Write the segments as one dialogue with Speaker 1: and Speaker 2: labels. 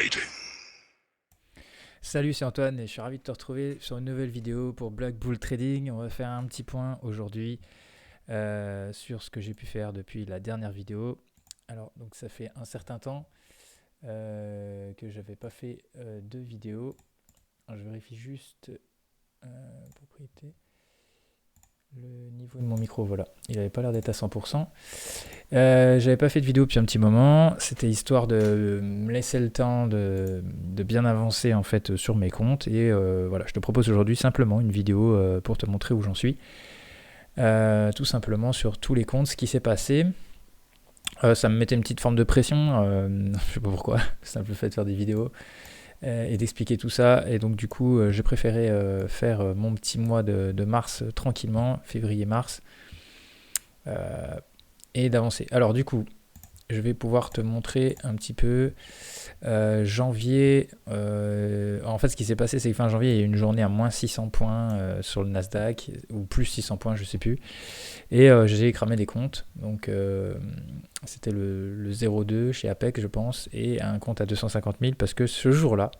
Speaker 1: waiting.
Speaker 2: Salut, c'est Antoine et je suis ravi de te retrouver sur une nouvelle vidéo pour Black Bull Trading. On va faire un petit point aujourd'hui sur ce que j'ai pu faire depuis la dernière vidéo. Alors, donc ça fait un certain temps que j'avais pas fait de vidéo. Alors, je vérifie juste propriété. Le niveau de mon micro, voilà, il n'avait pas l'air d'être à 100%. J'avais pas fait de vidéo depuis un petit moment. C'était histoire de me laisser le temps de bien avancer en fait sur mes comptes. Et voilà, je te propose aujourd'hui simplement une vidéo pour te montrer où j'en suis. Tout simplement sur tous les comptes, ce qui s'est passé. Ça me mettait une petite forme de pression. Je sais pas pourquoi. C'est un peu le fait de faire des vidéos et d'expliquer tout ça. Et donc du coup, j'ai préféré faire mon petit mois de mars tranquillement, février-mars, et d'avancer. Alors du coup, je vais pouvoir te montrer un petit peu janvier. En fait, ce qui s'est passé, c'est que fin janvier, il y a eu une journée à moins 600 points sur le Nasdaq, ou plus 600 points, je sais plus. Et j'ai cramé des comptes. Donc, c'était le 02 chez Apex, je pense, et un compte à 250 000 parce que ce jour-là,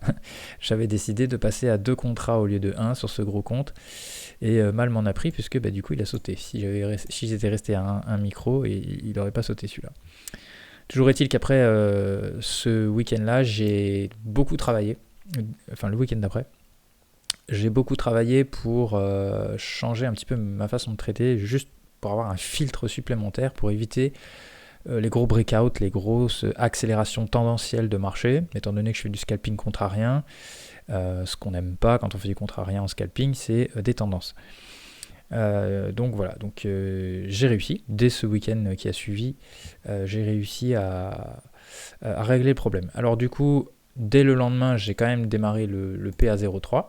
Speaker 2: j'avais décidé de passer à 2 contrats au lieu de 1 sur ce gros compte. Et mal m'en a pris puisque du coup, il a sauté. Si j'étais resté à un micro, il n'aurait pas sauté celui-là. Toujours est-il qu'après ce week-end-là, j'ai beaucoup travaillé. Enfin, le week-end d'après. J'ai beaucoup travaillé pour changer un petit peu ma façon de traiter, juste pour avoir un filtre supplémentaire, pour éviter les gros breakouts, les grosses accélérations tendancielles de marché, étant donné que je fais du scalping contrarien. Ce qu'on n'aime pas quand on fait du contrarien en scalping, c'est des tendances. Donc voilà, j'ai réussi, dès ce week-end qui a suivi, j'ai réussi à régler le problème. Alors du coup, dès le lendemain, j'ai quand même démarré le PA03.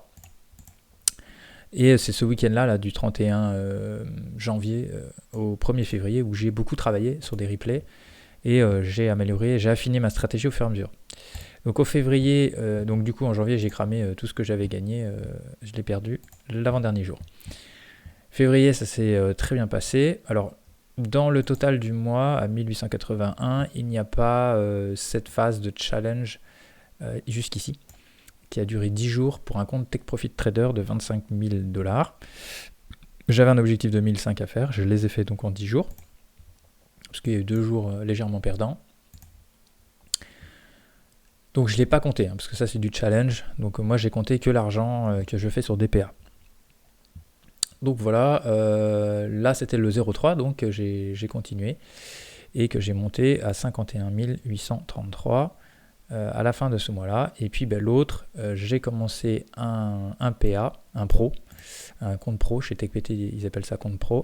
Speaker 2: Et c'est ce week-end-là, là, du 31 janvier au 1er février, où j'ai beaucoup travaillé sur des replays et j'ai affiné ma stratégie au fur et à mesure. Donc au février, donc du coup en janvier, j'ai cramé tout ce que j'avais gagné, je l'ai perdu l'avant-dernier jour. Février, ça s'est très bien passé. Alors, dans le total du mois, à 1881, il n'y a pas cette phase de challenge jusqu'ici, qui a duré 10 jours pour un compte Take Profit Trader de 25 000 $. J'avais un objectif de 1005 à faire, je les ai fait donc en 10 jours, parce qu'il y a eu 2 jours légèrement perdants. Donc je ne l'ai pas compté, parce que ça c'est du challenge. Donc moi j'ai compté que l'argent que je fais sur DPA. Donc voilà, là c'était le 0,3, donc j'ai continué et que j'ai monté à 51 833 à la fin de ce mois-là. Et puis l'autre, j'ai commencé un PA, un pro, un compte pro, chez TechPT ils appellent ça compte pro,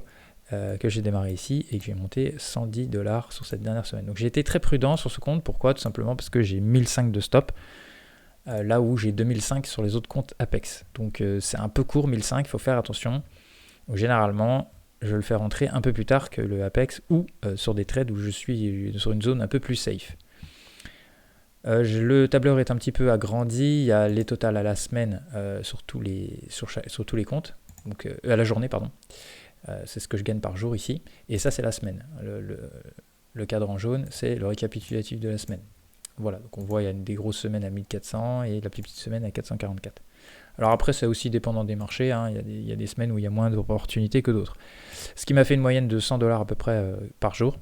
Speaker 2: que j'ai démarré ici et que j'ai monté 110 $ sur cette dernière semaine. Donc j'ai été très prudent sur ce compte, pourquoi? Tout simplement parce que j'ai 1005 de stop. Là où j'ai 2005 sur les autres comptes Apex. Donc c'est un peu court, 1005, il faut faire attention. Donc, généralement, je le fais rentrer un peu plus tard que le Apex ou sur des trades où je suis sur une zone un peu plus safe. Le tableur est un petit peu agrandi, il y a les totals à la semaine sur tous les comptes, donc à la journée, pardon. C'est ce que je gagne par jour ici, et ça c'est la semaine. Le cadran jaune, c'est le récapitulatif de la semaine. Voilà, donc on voit il y a des grosses semaines à 1400 et la plus petite semaine à 444. Alors après, c'est aussi dépendant des marchés, hein. Il y a des semaines où il y a moins d'opportunités que d'autres. Ce qui m'a fait une moyenne de 100 $ à peu près par jour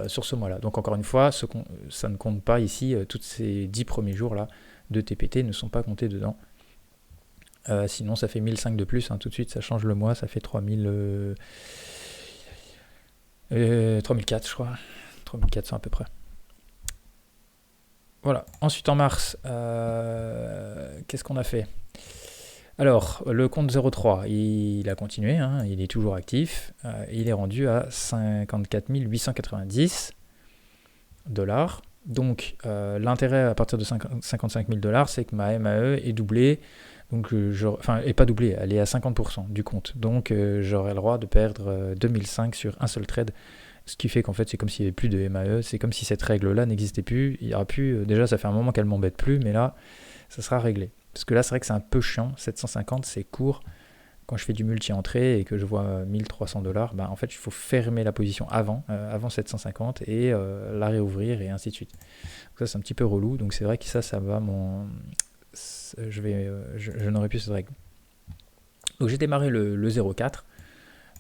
Speaker 2: sur ce mois-là. Donc encore une fois, ça ne compte pas ici, tous ces 10 premiers jours-là de TPT ne sont pas comptés dedans. Sinon, ça fait 1005 de plus, hein. Tout de suite, ça change le mois, ça fait 3004, je crois. 3400 à peu près. Voilà. Ensuite, en mars, qu'est-ce qu'on a fait? Alors, le compte 03, il a continué, hein, il est toujours actif. Il est rendu à 54 890 $. Donc, l'intérêt à partir de 55 000 $, c'est que ma MAE est doublée. Donc, est pas doublée, elle est à 50% du compte. Donc, j'aurai le droit de perdre 2005 sur un seul trade. Ce qui fait qu'en fait, c'est comme s'il n'y avait plus de MAE. C'est comme si cette règle-là n'existait plus. Il y aura plus. Déjà, ça fait un moment qu'elle m'embête plus, mais là, ça sera réglé. Parce que là, c'est vrai que c'est un peu chiant. 750, c'est court. Quand je fais du multi-entrée et que je vois 1300 $, en fait, il faut fermer la position avant 750 et la réouvrir et ainsi de suite. ça, c'est un petit peu relou. Donc c'est vrai que ça va je n'aurai plus cette règle. Donc j'ai démarré le 0,4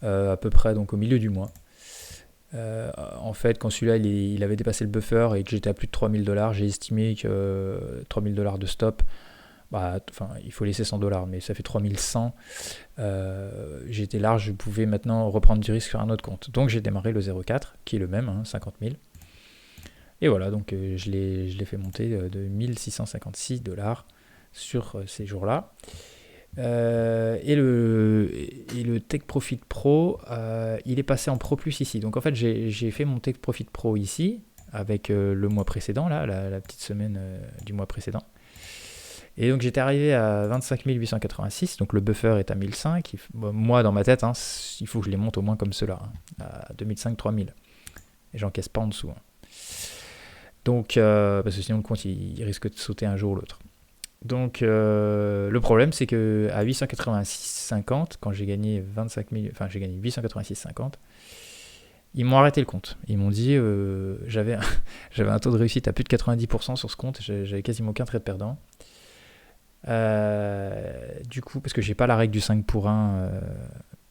Speaker 2: à peu près donc au milieu du mois. En fait, quand celui-là il avait dépassé le buffer et que j'étais à plus de $3000, j'ai estimé que $3000 de stop, il faut laisser $100, mais ça fait 3100. J'étais large, je pouvais maintenant reprendre du risque sur un autre compte. Donc j'ai démarré le 0,4 qui est le même, 50 000. Et voilà, donc je l'ai fait monter de $1656 sur ces jours-là. Et le Take Profit Pro, il est passé en Pro Plus ici. Donc en fait, j'ai fait mon Take Profit Pro ici, avec le mois précédent, là, la petite semaine du mois précédent. Et donc j'étais arrivé à 25 886, donc le buffer est à 1005. Moi, dans ma tête, il faut que je les monte au moins comme cela, à 2005-3000. Et j'encaisse pas en dessous. Donc, parce que sinon le compte, il risque de sauter un jour ou l'autre. Donc le problème, c'est que à 886,50, quand j'ai gagné 886,50, ils m'ont arrêté le compte. Ils m'ont dit, j'avais un taux de réussite à plus de 90% sur ce compte, j'avais quasiment aucun trade perdant. Du coup, parce que j'ai pas la règle du 5 pour 1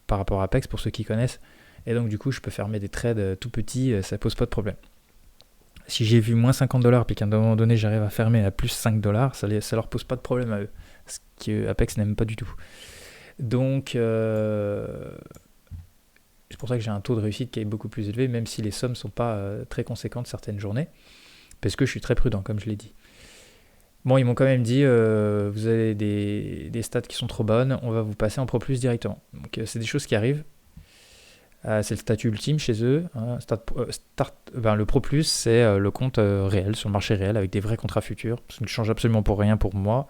Speaker 2: par rapport à Apex, pour ceux qui connaissent, et donc du coup, je peux fermer des trades tout petits, ça pose pas de problème. Si j'ai vu moins $50 puis qu'à un moment donné j'arrive à fermer à plus $5, ça leur pose pas de problème à eux, ce que Apex n'aime pas du tout. Donc c'est pour ça que j'ai un taux de réussite qui est beaucoup plus élevé, même si les sommes sont pas très conséquentes certaines journées, parce que je suis très prudent, comme je l'ai dit. Bon, ils m'ont quand même dit, vous avez des stats qui sont trop bonnes, on va vous passer en Pro Plus directement. Donc c'est des choses qui arrivent. C'est le statut ultime chez eux. Le Pro Plus, c'est le compte réel, sur le marché réel, avec des vrais contrats futurs. Ça ne change absolument pour rien pour moi.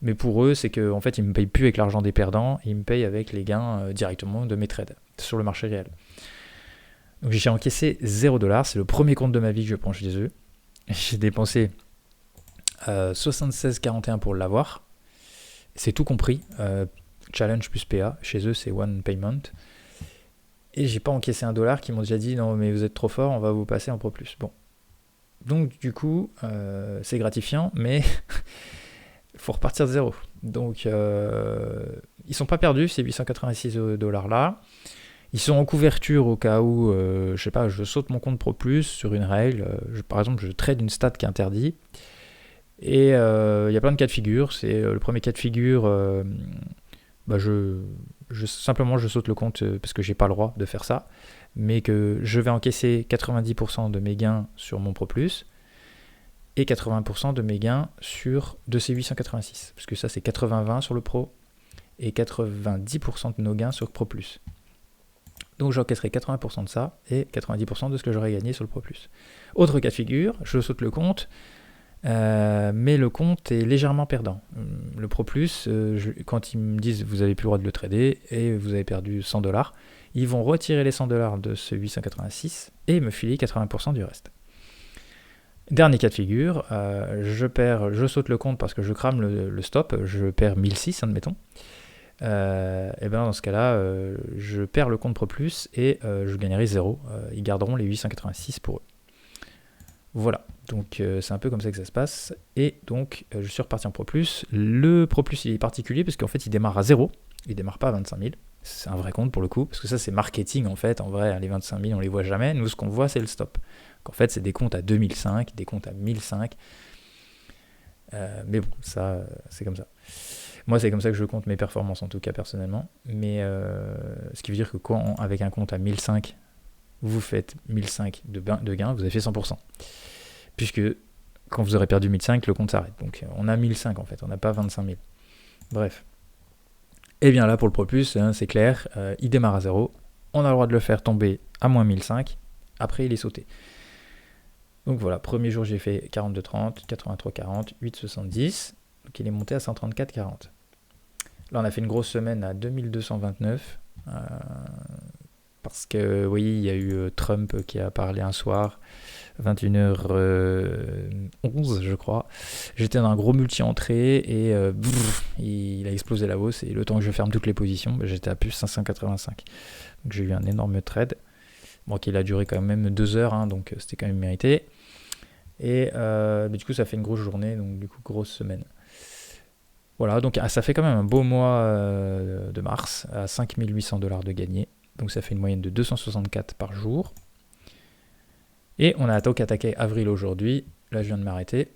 Speaker 2: Mais pour eux, c'est qu'en fait, ils ne me payent plus avec l'argent des perdants, ils me payent avec les gains directement de mes trades sur le marché réel. Donc j'ai encaissé $0. C'est le premier compte de ma vie que je prends chez eux. J'ai dépensé 76,41 pour l'avoir. C'est tout compris. Challenge plus PA. Chez eux, c'est one payment. Et j'ai pas encaissé $1 qui m'ont déjà dit non mais vous êtes trop fort, on va vous passer en Pro Plus. Bon. Donc du coup, c'est gratifiant, mais il faut repartir de zéro. Donc ils sont pas perdus ces $886 là. Ils sont en couverture au cas où, je saute mon compte Pro Plus sur une règle. Par exemple, je trade une stat qui est interdite. Et il y a plein de cas de figure. C'est le premier cas de figure, simplement je saute le compte parce que j'ai pas le droit de faire ça, mais que je vais encaisser 90% de mes gains sur mon Pro Plus et 80% de mes gains de ces 886, parce que ça c'est 80-20 sur le Pro et 90% de nos gains sur Pro Plus. Donc j'encaisserai 80% de ça et 90% de ce que j'aurais gagné sur le Pro Plus. Autre cas de figure, je saute le compte, mais le compte est légèrement perdant. Le Pro Plus, quand ils me disent vous avez plus le droit de le trader et vous avez perdu $100, ils vont retirer les $100 de ce 886 et me filer 80% du reste. Dernier cas de figure, je saute le compte parce que je crame le stop, je perds 1006 admettons. Et bien dans ce cas-là, je perds le compte Pro Plus et je gagnerai 0. Ils garderont les 886 pour eux. Voilà, donc c'est un peu comme ça que ça se passe. Et donc je suis reparti en Pro Plus. Le Pro Plus il est particulier parce qu'en fait il démarre à 0, il démarre pas à 25 000. C'est un vrai compte pour le coup, parce que ça c'est marketing en fait. En vrai, les 25 000 on les voit jamais. Nous ce qu'on voit c'est le stop. Donc, en fait c'est des comptes à 2005, des comptes à 1005. Mais bon, ça c'est comme ça. Moi c'est comme ça que je compte mes performances en tout cas personnellement. Mais ce qui veut dire que quand avec un compte à 1005, vous faites 1005 de gains, vous avez fait 100%. Puisque quand vous aurez perdu 1005, le compte s'arrête. Donc on a 1005 en fait, on n'a pas 25 000. Bref. Et bien là pour le Pro Plus, c'est clair, il démarre à 0. On a le droit de le faire tomber à moins 1005. Après il est sauté. Donc voilà, premier jour j'ai fait 42,30, 83,40, 8,70. Donc il est monté à 134,40. Là on a fait une grosse semaine à 2229. Parce que oui, il y a eu Trump qui a parlé un soir, 21h11 je crois. J'étais dans un gros multi-entrée et il a explosé la hausse et le temps que je ferme toutes les positions, j'étais à plus 585. Donc j'ai eu un énorme trade. Bon, qui a duré quand même 2 heures, donc c'était quand même mérité. Et du coup, ça fait une grosse journée, donc du coup, grosse semaine. Voilà, donc ça fait quand même un beau mois de mars, à 5 800 $ de gagné. Donc ça fait une moyenne de 264 par jour. Et on a donc attaqué avril aujourd'hui. Là, je viens de m'arrêter.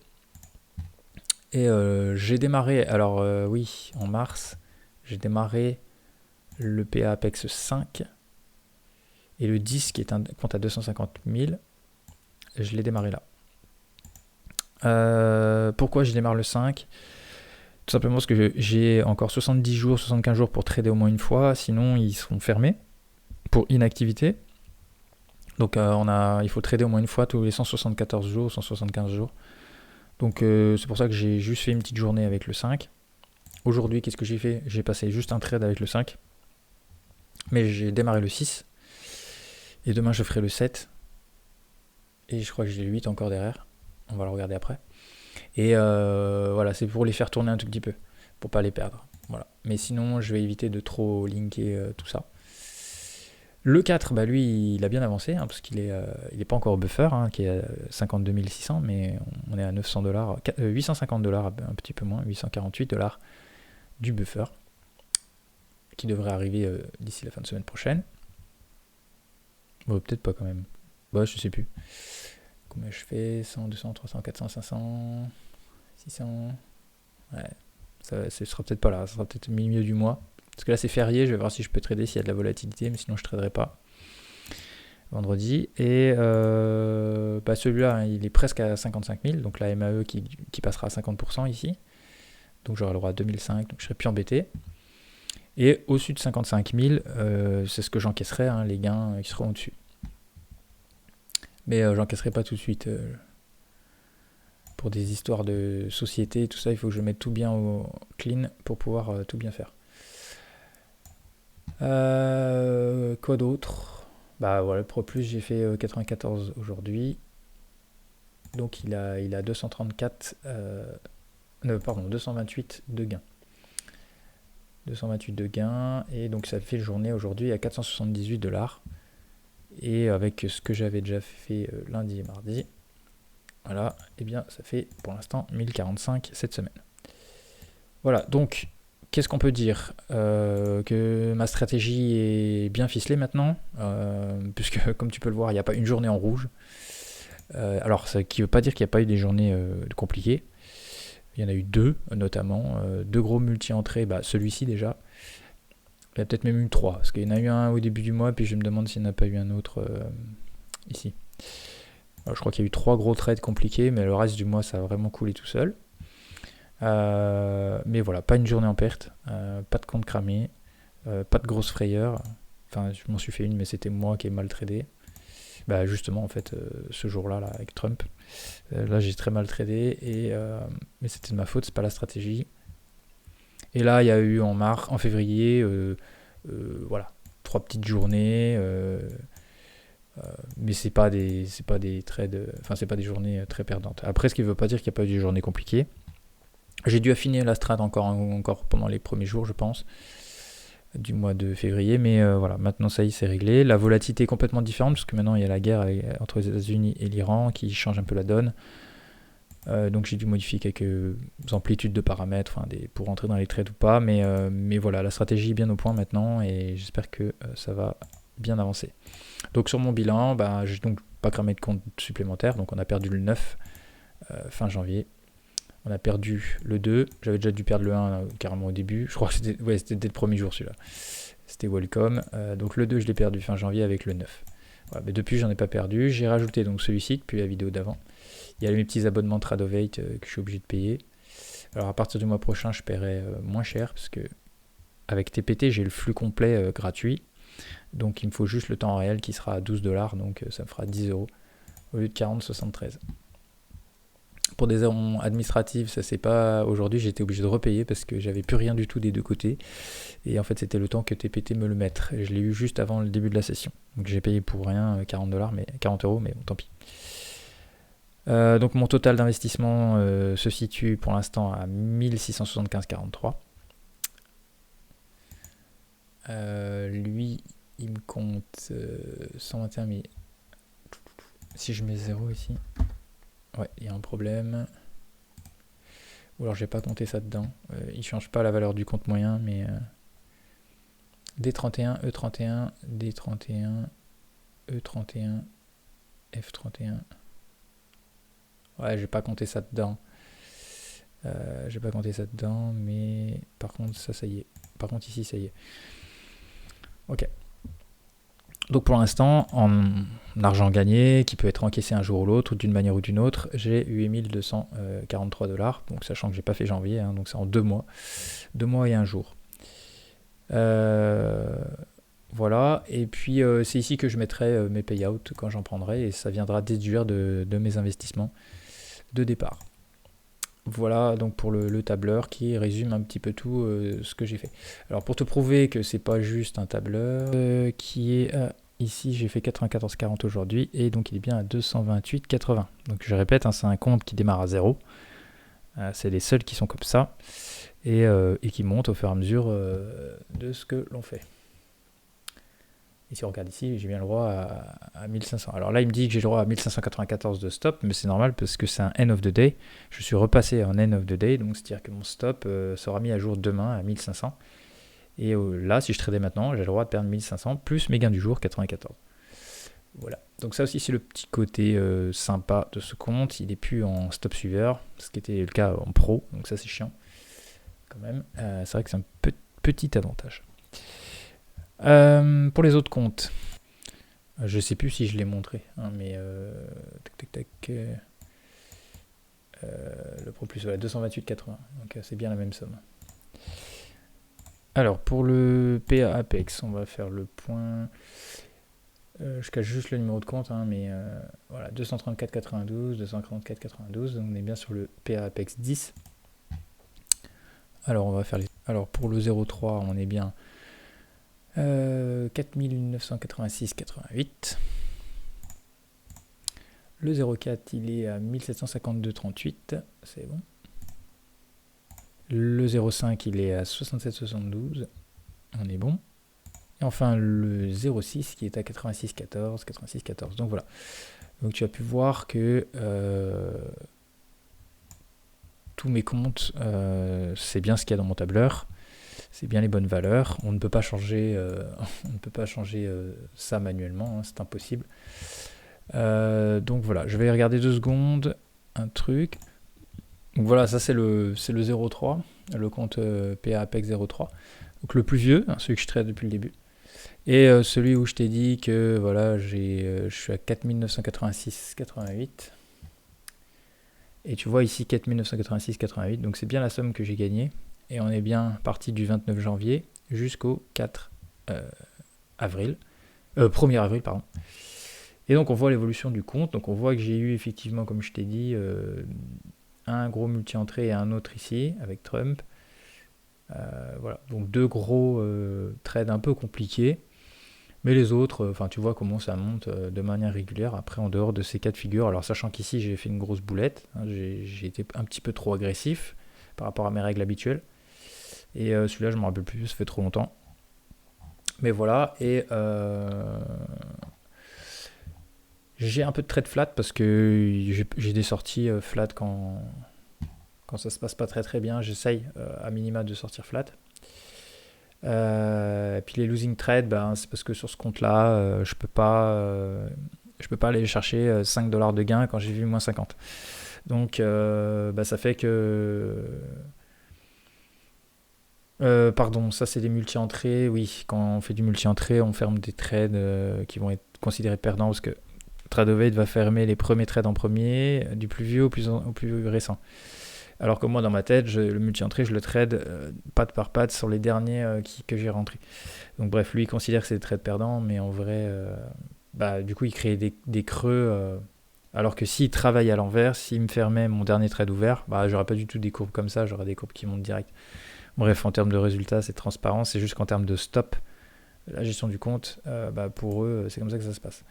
Speaker 2: Et j'ai démarré, alors oui, en mars, j'ai démarré le PA Apex 5 et le 10 qui est un compte à 250 000. Je l'ai démarré là. Pourquoi je démarre le 5 ? Tout simplement parce que j'ai encore 70 jours, 75 jours pour trader au moins une fois, sinon ils seront fermés pour inactivité. Donc il faut trader au moins une fois tous les 174 jours, 175 jours. Donc c'est pour ça que j'ai juste fait une petite journée avec le 5. Aujourd'hui, qu'est-ce que j'ai fait ? J'ai passé juste un trade avec le 5. Mais j'ai démarré le 6. Et demain, je ferai le 7. Et je crois que j'ai le 8 encore derrière. On va le regarder après. Et voilà, c'est pour les faire tourner un tout petit peu. Pour pas les perdre. Voilà. Mais sinon, je vais éviter de trop linker tout ça. Le 4, bah lui, il a bien avancé, parce qu'il est pas encore au buffer, qui est à 52 600, mais on est à 900 $, 850 $, un petit peu moins, 848 $ du buffer, qui devrait arriver d'ici la fin de semaine prochaine. Bon, peut-être pas quand même. Bah, je sais plus. Combien je fais ? 100, 200, 300, 400, 500, 600. Ouais, ce sera peut-être pas là, ça sera peut-être au milieu du mois. Parce que là, c'est férié, je vais voir si je peux trader s'il y a de la volatilité, mais sinon, je traderai pas. Vendredi. Et celui-là, il est presque à 55 000, donc la MAE qui passera à 50% ici. Donc j'aurai le droit à 2005, donc je serai plus embêté. Et au-dessus de 55 000, c'est ce que j'encaisserai, les gains qui seront au-dessus. Mais j'encaisserai pas tout de suite. Pour des histoires de société et tout ça, il faut que je mette tout bien au clean pour pouvoir tout bien faire. Quoi d'autre ? Bah voilà, Pro Plus, j'ai fait 94 aujourd'hui. Donc il a 234, 228 de gains. 228 de gains, et donc ça fait journée aujourd'hui à 478 $. Et avec ce que j'avais déjà fait lundi et mardi, voilà, et bien ça fait pour l'instant 1045 cette semaine. Voilà, donc qu'est-ce qu'on peut dire ? Que ma stratégie est bien ficelée maintenant, puisque comme tu peux le voir, il n'y a pas une journée en rouge. Alors, ça qui ne veut pas dire qu'il n'y a pas eu des journées compliquées. Il y en a eu deux, notamment. Deux gros multi-entrées, celui-ci déjà. Il y a peut-être même eu trois, parce qu'il y en a eu un au début du mois, puis je me demande s'il n'y en a pas eu un autre ici. Alors, je crois qu'il y a eu trois gros trades compliqués, mais le reste du mois, ça a vraiment coulé tout seul. Mais voilà, pas une journée en perte, pas de compte cramé, pas de grosse frayeur. Enfin, je m'en suis fait une, mais c'était moi qui ai mal tradé. Justement, en fait, ce jour-là, là, avec Trump, là, j'ai très mal tradé, mais c'était de ma faute, c'est pas la stratégie. Et là, il y a eu en février, voilà, 3 petites journées, mais c'est pas des trades, enfin, c'est pas des journées très perdantes. Après, ce qui veut pas dire qu'il n'y a pas eu des journées compliquées. J'ai dû affiner la strat encore pendant les premiers jours, je pense, du mois de février, mais voilà, maintenant ça y est, c'est réglé. La volatilité est complètement différente, parce que maintenant il y a la guerre entre les États-Unis et l'Iran qui change un peu la donne. Donc j'ai dû modifier quelques amplitudes de paramètres pour rentrer dans les trades ou pas, mais voilà, la stratégie est bien au point maintenant, et j'espère que ça va bien avancer. Donc sur mon bilan, j'ai donc pas cramé de compte supplémentaire, donc on a perdu le 9 fin janvier. On a perdu le 2, j'avais déjà dû perdre le 1 carrément au début, je crois que c'était dès le premier jour celui-là. C'était Welcome, donc le 2 je l'ai perdu fin janvier avec le 9. Voilà, mais depuis j'en ai pas perdu, j'ai rajouté donc celui-ci depuis la vidéo d'avant. Il y a mes petits abonnements Tradovate que je suis obligé de payer. Alors à partir du mois prochain je paierai moins cher, parce que avec TPT j'ai le flux complet gratuit, donc il me faut juste le temps réel qui sera à 12 $, donc ça me fera 10 € au lieu de 40,73. Pour des raisons administratives, ça c'est pas. Aujourd'hui, j'étais obligé de repayer parce que j'avais plus rien du tout des deux côtés. Et en fait, c'était le temps que TPT me le mette. Je l'ai eu juste avant le début de la session. Donc j'ai payé pour rien 40 $, mais 40 €, mais bon, tant pis. Donc mon total d'investissement se situe pour l'instant à 1675,43. Lui, il me compte 121 000. Si je mets 0 ici. Ouais, il y a un problème. Ou alors j'ai pas compté ça dedans. Il change pas la valeur du compte moyen, mais D31, E31, D31, E31, F31. Ouais, j'ai pas compté ça dedans. J'ai pas compté ça dedans, mais par contre, ça y est. Par contre, ici, ça y est. Ok. Donc pour l'instant, en argent gagné, qui peut être encaissé un jour ou l'autre, d'une manière ou d'une autre, j'ai 8243 $. Donc sachant que j'ai pas fait janvier, hein, donc c'est en 2 mois. 2 mois et un jour. Voilà, et puis c'est ici que je mettrai mes payouts quand j'en prendrai, et ça viendra déduire de mes investissements de départ. Voilà donc pour le tableur qui résume un petit peu tout ce que j'ai fait. Alors pour te prouver que c'est pas juste un tableur qui est ici, j'ai fait 94,40 aujourd'hui et donc il est bien à 228,80. Donc je répète, hein, c'est un compte qui démarre à 0. C'est les seuls qui sont comme ça et qui montent au fur et à mesure de ce que l'on fait. Et si on regarde ici, j'ai bien le droit à 1500. Alors là, il me dit que j'ai le droit à 1594 de stop, mais c'est normal parce que c'est un end of the day. Je suis repassé en end of the day, donc c'est-à-dire que mon stop sera mis à jour demain à 1500. Et là, si je tradais maintenant, j'ai le droit de perdre 1500 plus mes gains du jour 94. Voilà. Donc ça aussi, c'est le petit côté sympa de ce compte. Il n'est plus en stop suiveur, ce qui était le cas en pro, donc ça c'est chiant quand même. C'est vrai que c'est un petit avantage. Pour les autres comptes, je sais plus si je l'ai montré, hein, mais le Pro Plus, voilà, 228,80, donc c'est bien la même somme. Alors pour le PA Apex, on va faire le point. Je cache juste le numéro de compte, hein, mais voilà, 234,92, 234,92, donc on est bien sur le PA Apex 10. Alors on va faire les. Alors pour le 0,3, on est bien 4986,88. Le 0,4 il est à 1752,38, c'est bon. Le 0,5 il est à 67,72, on est bon. Et enfin le 0,6 qui est à 86,14, 86,14. Donc voilà. Donc tu as pu voir que tous mes comptes, c'est bien ce qu'il y a dans mon tableur. C'est bien les bonnes valeurs. On ne peut pas changer, ça manuellement, hein, c'est impossible. Donc voilà, je vais regarder 2 secondes un truc. Donc voilà, ça c'est le 0,3, le compte PA Apex 0,3. Donc le plus vieux, hein, celui que je traite depuis le début. Et celui où je t'ai dit que voilà, je suis à 4986,88. Et tu vois ici 4986,88, donc c'est bien la somme que j'ai gagnée. Et on est bien parti du 29 janvier jusqu'au 4 avril. 1er avril, pardon. Et donc on voit l'évolution du compte. Donc on voit que j'ai eu effectivement, comme je t'ai dit, un gros multi-entrée et un autre ici avec Trump. Voilà, donc 2 gros trades un peu compliqués. Mais les autres, enfin tu vois comment ça monte de manière régulière. Après, en dehors de ces cas de figure, alors sachant qu'ici j'ai fait une grosse boulette, hein, j'ai été un petit peu trop agressif par rapport à mes règles habituelles. Et celui-là, je ne me rappelle plus, ça fait trop longtemps. Mais voilà, et j'ai un peu de trade flat parce que j'ai des sorties flat quand ça se passe pas très très bien. J'essaye à minima de sortir flat. Et puis les losing trades, ben, c'est parce que sur ce compte-là, je peux pas aller chercher 5 $ de gain quand j'ai vu moins 50. Donc ça fait que... pardon, ça c'est des multi-entrées. Oui, quand on fait du multi-entrée, on ferme des trades qui vont être considérés perdants parce que Tradovate va fermer les premiers trades en premier, du plus vieux au plus récent. Alors que moi, dans ma tête, le multi-entrée, je le trade patte par patte sur les derniers que j'ai rentrés. Donc bref, lui, il considère que c'est des trades perdants, mais en vrai, du coup, il crée des creux. Alors que s'il travaille à l'envers, s'il me fermait mon dernier trade ouvert, j'aurais pas du tout des courbes comme ça, j'aurais des courbes qui montent direct. Bref, en termes de résultats, c'est transparent. C'est juste qu'en termes de stop, la gestion du compte, pour eux, c'est comme ça que ça se passe.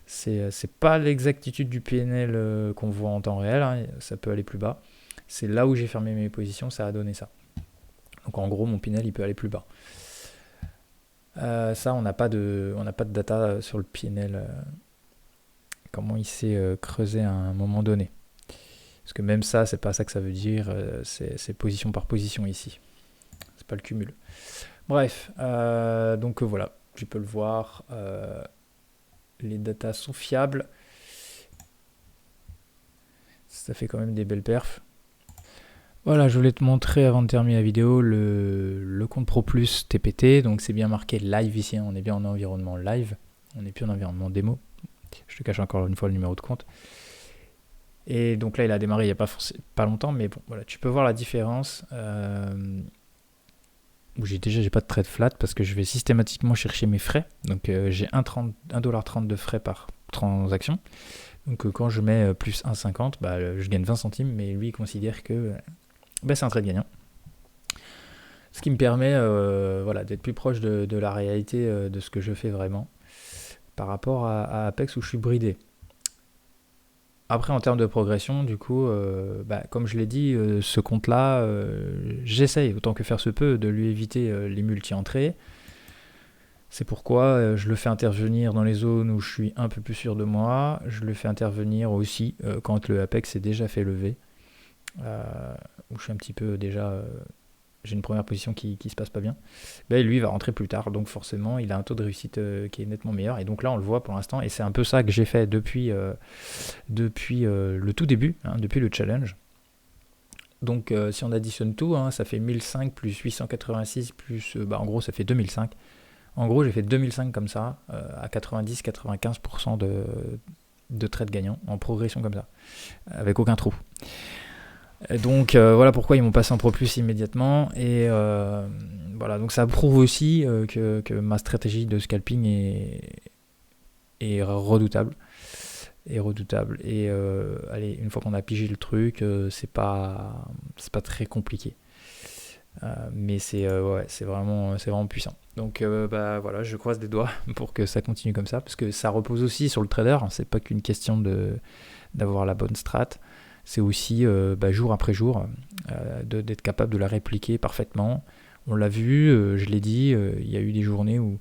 Speaker 2: C'est pas l'exactitude du PNL qu'on voit en temps réel, hein, ça peut aller plus bas. C'est là où j'ai fermé mes positions, ça a donné ça. Donc en gros, mon PNL, il peut aller plus bas. Ça, on n'a pas de data sur le PNL, comment il s'est creusé à un moment donné. Parce que même ça, c'est pas ça que ça veut dire, c'est position par position ici. C'est pas le cumul. Bref, donc voilà, tu peux le voir, les datas sont fiables. Ça fait quand même des belles perfs. Voilà, je voulais te montrer avant de terminer la vidéo le compte Pro Plus TPT. Donc c'est bien marqué live ici, hein, on est bien en environnement live. On n'est plus en environnement démo. Je te cache encore une fois le numéro de compte. Et donc là, il a démarré il n'y a pas longtemps, mais bon, voilà, tu peux voir la différence. J'ai pas de trade flat parce que je vais systématiquement chercher mes frais. Donc j'ai 1,30$ de frais par transaction. Donc quand je mets plus 1,50, je gagne 20 centimes, mais lui il considère que c'est un trade gagnant. Ce qui me permet d'être plus proche de la réalité de ce que je fais vraiment par rapport à Apex où je suis bridé. Après, en termes de progression, du coup, comme je l'ai dit, ce compte-là, j'essaye, autant que faire se peut, de lui éviter les multi-entrées. C'est pourquoi je le fais intervenir dans les zones où je suis un peu plus sûr de moi. Je le fais intervenir aussi quand le Apex est déjà fait lever. Où je suis un petit peu déjà... j'ai une première position qui se passe pas bien. Lui, il va rentrer plus tard. Donc forcément, il a un taux de réussite qui est nettement meilleur. Et donc là, on le voit pour l'instant. Et c'est un peu ça que j'ai fait depuis le tout début, hein, depuis le challenge. Donc si on additionne tout, hein, ça fait 1005 plus 886 plus... en gros, ça fait 2005. En gros, j'ai fait 2005 comme ça, à 90-95% de trades gagnants, en progression comme ça, avec aucun trou. Donc voilà pourquoi ils m'ont passé en Pro Plus immédiatement. Et voilà, donc ça prouve aussi que ma stratégie de scalping est redoutable. Et allez, une fois qu'on a pigé le truc, c'est pas très compliqué. Mais c'est vraiment puissant. Donc voilà, je croise des doigts pour que ça continue comme ça, parce que ça repose aussi sur le trader. C'est pas qu'une question d'avoir la bonne strat, c'est aussi jour après jour d'être capable de la répliquer parfaitement. On l'a vu, je l'ai dit, il y a eu des journées où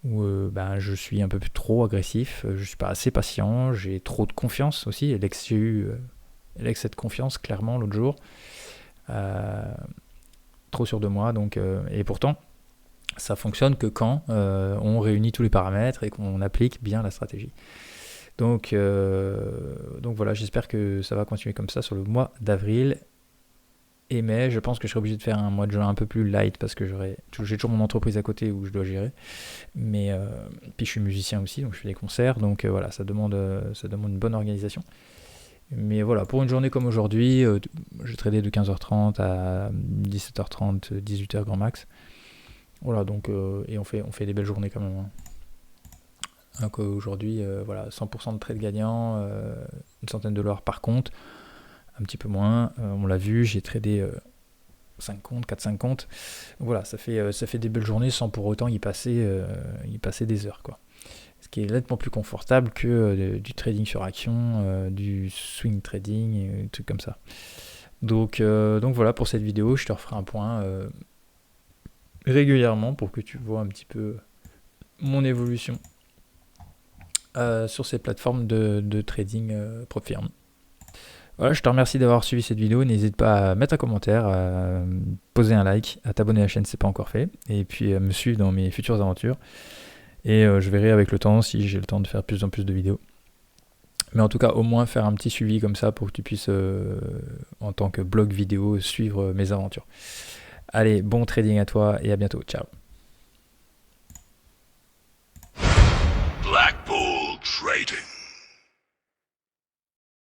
Speaker 2: je suis un peu plus trop agressif, je suis pas assez patient, j'ai trop de confiance aussi. Alex a cette confiance clairement l'autre jour. Trop sûr de moi, donc et pourtant ça fonctionne que quand on réunit tous les paramètres et qu'on applique bien la stratégie. Donc voilà, j'espère que ça va continuer comme ça sur le mois d'avril et mai. Je pense que je serai obligé de faire un mois de juin un peu plus light parce que j'ai toujours mon entreprise à côté où je dois gérer, mais puis je suis musicien aussi, donc je fais des concerts, donc voilà, ça demande une bonne organisation. Mais voilà, pour une journée comme aujourd'hui, j'ai tradé de 15h30 à 17h30, 18h grand max. Voilà, donc, et on fait des belles journées quand même. Hein. Donc aujourd'hui, voilà, 100% de trade gagnant, une centaine de dollars par compte, un petit peu moins. On l'a vu, j'ai tradé 5 comptes, 4-5 comptes. Voilà, ça fait des belles journées sans pour autant y passer des heures, quoi. Ce qui est nettement plus confortable que du trading sur action, du swing trading et des trucs comme ça. Donc voilà pour cette vidéo, je te referai un point régulièrement pour que tu vois un petit peu mon évolution sur ces plateformes de trading prop firm. Voilà, je te remercie d'avoir suivi cette vidéo. N'hésite pas à mettre un commentaire, à poser un like, à t'abonner à la chaîne si ce n'est pas encore fait, et puis à me suivre dans mes futures aventures. Et je verrai avec le temps si j'ai le temps de faire de plus en plus de vidéos. Mais en tout cas, au moins faire un petit suivi comme ça pour que tu puisses, en tant que blog vidéo, suivre mes aventures. Allez, bon trading à toi et à bientôt. Ciao.
Speaker 1: Black Bull Trading.